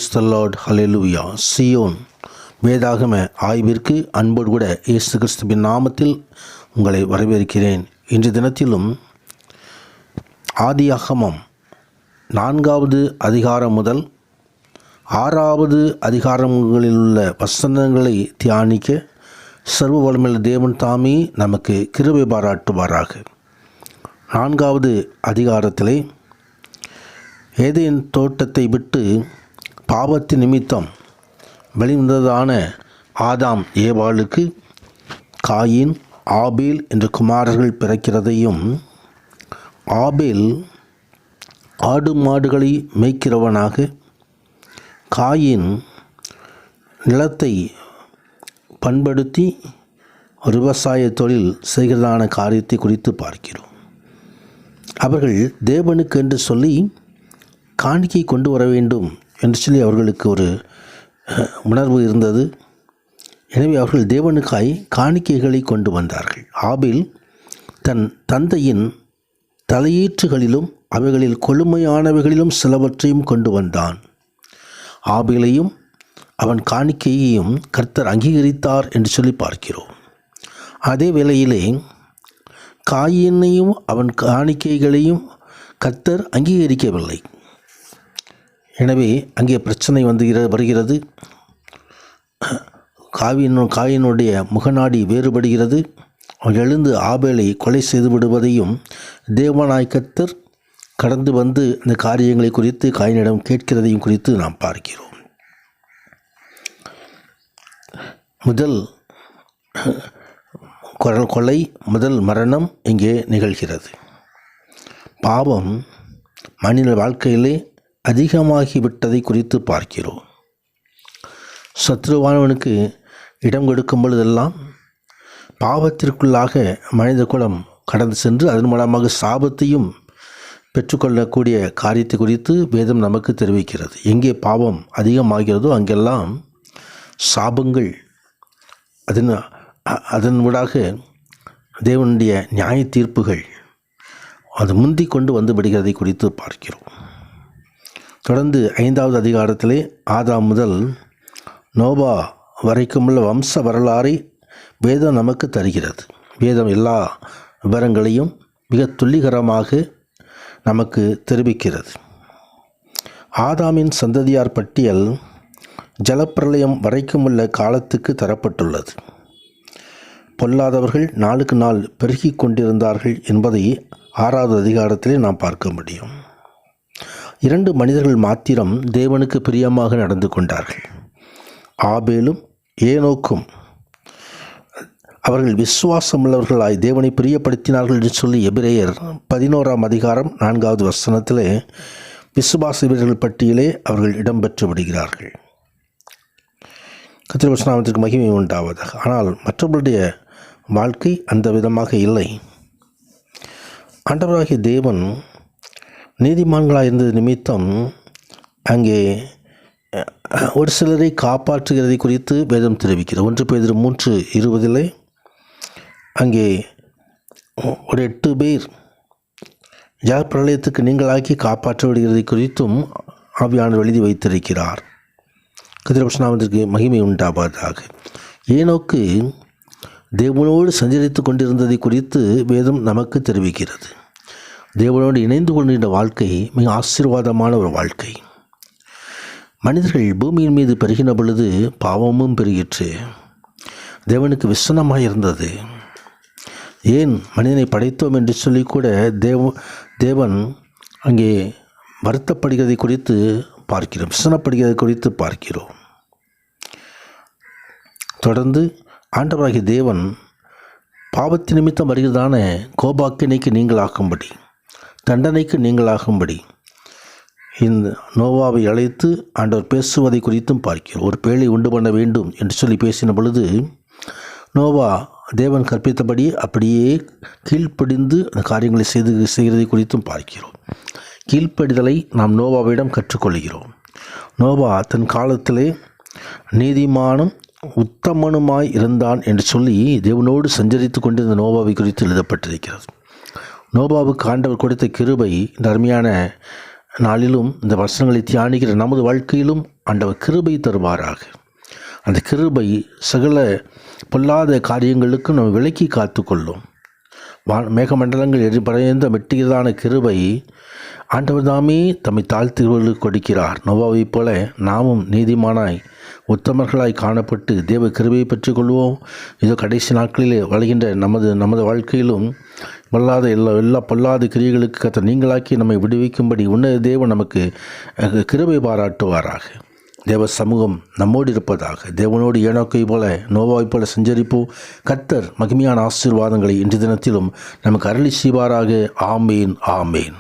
Praise the Lord, hallelujah. Zion வேதாகம ஆய்விற்கு அன்போடு கூட இயேசு கிறிஸ்துவின் நாமத்தில் உங்களை வரவேற்கிறேன். இன்று தினத்திலும் ஆதியாகமம் 4வது அதிகாரம் முதல் 6வது அதிகாரங்களில் உள்ள வசனங்களை தியானிக்க சர்வ வல்லமையுள்ள தேவன் தாமே நமக்கு கிருபை பாராட்டுவாராக. 4வது அதிகாரத்திலே ஏதேன் தோட்டத்தை விட்டு பாவத்தின் நிமித்தம் வெளிவந்ததான ஆதாம் ஏவாளுக்கு காயின் ஆபேல் என்ற குமாரர்கள் பிறக்கிறதையும், ஆபேல் ஆடு மாடுகளை மேய்க்கிறவனாக, காயின் நிலத்தை பண்படுத்தி விவசாய தொழில் செய்கிறதான காரியத்தை குறித்து பார்க்கிறோம். அவர்கள் தேவனுக்கு என்று சொல்லி காணிக்கை கொண்டு வர வேண்டும் என்று சொல்லி அவர்களுக்கு ஒரு உணர்வு இருந்தது. எனவே அவர்கள் தேவனுக்காய் காணிக்கைகளை கொண்டு வந்தார்கள். ஆபேல் தன் தந்தையின் தலையீற்றுகளிலும் அவைகளில் கொழுமையானவைகளிலும் சிலவற்றையும் கொண்டு வந்தான். ஆபேலையும் அவன் காணிக்கையையும் கர்த்தர் அங்கீகரித்தார் என்று சொல்லி பார்க்கிறோம். அதே வேளையிலே காயினையும் அவன் காணிக்கைகளையும் கர்த்தர் அங்கீகரிக்கவில்லை. எனவே அங்கே பிரச்சனை வருகிறது. காயினுடைய முகநாடி வேறுபடுகிறது. அவன் எழுந்து ஆபேலை கொலை செய்து விடுவதையும் தேவனாய் கர்த்தர் கடந்து வந்து அந்த காரியங்களை குறித்து காயினிடம் கேட்கிறதையும் குறித்து நாம் பார்க்கிறோம். முதல் கொலை, முதல் மரணம் இங்கே நிகழ்கிறது. பாவம் மனித வாழ்க்கையிலே அதிகமாகிவிட்டதை குறித்து பார்க்கிறோம். சத்ருவானவனுக்கு இடம் கொடுக்கும் பொழுதெல்லாம் பாவத்திற்குள்ளாக மனித குலம் கடந்து சென்று அதன் மூலமாக சாபத்தையும் பெற்றுக்கொள்ளக்கூடிய காரியத்தை குறித்து வேதம் நமக்கு தெரிவிக்கிறது. எங்கே பாவம் அதிகமாகிறதோ அங்கெல்லாம் சாபங்கள் அதன் ஊடாக தேவனுடைய நியாய தீர்ப்புகள் அது முந்தி கொண்டு வந்து விடுகிறதை குறித்து பார்க்கிறோம். தொடர்ந்து 5வது அதிகாரத்திலே ஆதாம் முதல் நோவா வரைக்குமுள்ள வம்ச வரலாறை வேதம் நமக்கு தருகிறது. வேதம் எல்லா விவரங்களையும் மிக துல்லிகரமாக நமக்கு தெரிவிக்கிறது. ஆதாமின் சந்ததியார் பட்டியல் ஜலப்பிரளயம் வரைக்குமுள்ள காலத்துக்கு தரப்பட்டுள்ளது. பொல்லாதவர்கள் நாளுக்கு நாள் பெருகி கொண்டிருந்தார்கள் என்பதை 6வது அதிகாரத்திலே நாம் பார்க்க முடியும். 2 மனிதர்கள் மாத்திரம் தேவனுக்கு பிரியமாக நடந்து கொண்டார்கள். ஆபேலும் ஏனோக்கும். அவர்கள் விசுவாசமுள்ளவர்களாய் தேவனை பிரியப்படுத்தினார்கள் என்று சொல்லி எபிரேயர் 11ஆம் அதிகாரம் 4வது வசனத்திலே விசுவாச வீரர்கள் பட்டியலே அவர்கள் இடம்பெற்று விடுகிறார்கள். கர்த்தருடைய வசனத்திற்கு மகிமை உண்டாவதாக. ஆனால் மற்றவர்களுடைய வாழ்க்கை அந்த விதமாக இல்லை. ஆண்டவராகிய தேவன் நீதிமான்களாக இருந்தது நிமித்தம் அங்கே ஒரு சிலரை காப்பாற்றுகிறதை குறித்து வேதம் தெரிவிக்கிறது. 1 பேதுரு 3:20 அங்கே ஒரு 8 பேர் ஜலப்பிரளயத்துக்கு நீங்களாக்கி காப்பாற்ற விடுகிறதை குறித்தும் ஆவியானவர் எழுதி வைத்திருக்கிறார். கர்த்தருக்கு மகிமை உண்டாவதாக. ஏனோக்கு தேவனோடு சஞ்சரித்து கொண்டிருந்ததை குறித்து வேதம் நமக்கு தெரிவிக்கிறது. தேவனோடு இணைந்து கொண்டிருந்த வாழ்க்கை மிக ஆசீர்வாதமான ஒரு வாழ்க்கை. மனிதர்கள் பூமியின் மீது பெருகின பொழுது பாவமும் பெருகிற்று. தேவனுக்கு விசனமாக இருந்தது. ஏன் மனிதனை படைத்தோம் என்று சொல்லி கூட தேவன் அங்கே வருத்தப்படுகிறதை குறித்து பார்க்கிறோம், விசனப்படுகிறதை குறித்து பார்க்கிறோம். தொடர்ந்து ஆண்டவராகிய தேவன் பாவத்தின் நிமித்தம் வருகிறதான கோபாக்கினைக்கு நீங்களாகும்படி, தண்டனைக்கு நீங்களாகும்படி இந்த நோவாவை அழைத்து ஆண்டவர் பேசுவதை குறித்தும் பார்க்கிறோம். ஒரு பேழை உண்டு பண்ண வேண்டும் என்று சொல்லி பேசின பொழுது நோவா தேவன் கற்பித்தபடி அப்படியே கீழ்ப்படிந்து அந்த காரியங்களை செய்கிறதை குறித்தும் பார்க்கிறோம். கீழ்ப்படிதலை நாம் நோவாவிடம் கற்றுக்கொள்கிறோம். நோவா தன் காலத்திலே நீதிமானும் உத்தமனுமாய் இருந்தான் என்று சொல்லி தேவனோடு சஞ்சரித்து கொண்டிருந்த நோவாவை குறித்து எழுதப்பட்டிருக்கிறது. நோவாவுக்கு ஆண்டவர் கொடுத்த கிருபை இந்த அருமையான நாளிலும் இந்த வசனங்களை தியானிக்கிற நமது வாழ்க்கையிலும் ஆண்டவர் கிருபை தருவாராக. அந்த கிருபை சகல பொல்லாத காரியங்களுக்கும் நம்ம விலக்கி காத்து கொள்ளும். மேகமண்டலங்கள் எரிபறைந்த மெட்டியதான கிருபை ஆண்டவர் தாமே தம்மை தாழ்த்துகளுக்கு கொடுக்கிறார். நோவாவைப் போல நாமும் நீதிமானாய் உத்தமர்களாய் காணப்பட்டு தேவ கிருபையை பெற்றுக்கொள்வோம். இதோ கடைசி நாட்களிலே வளைகின்ற நமது வாழ்க்கையிலும் எல்லா பொல்லாத கிரியைகளுக்கு கர்த்தர் நீங்களாக்கி நம்மை விடுவிக்கும்படி உன்னத தேவன் நமக்கு கிருபை பாராட்டுவாராக. தேவ சமூகம் நம்மோடு இருப்பதாக. தேவனோடு ஏனோக்கை போல நோவாவைப் போல சஞ்சரிப்போம். கர்த்தர் மகிமையான ஆசீர்வாதங்களை இன்று தினத்திலும் நமக்கு அருளி செய்வாராக. ஆமேன், ஆமேன்.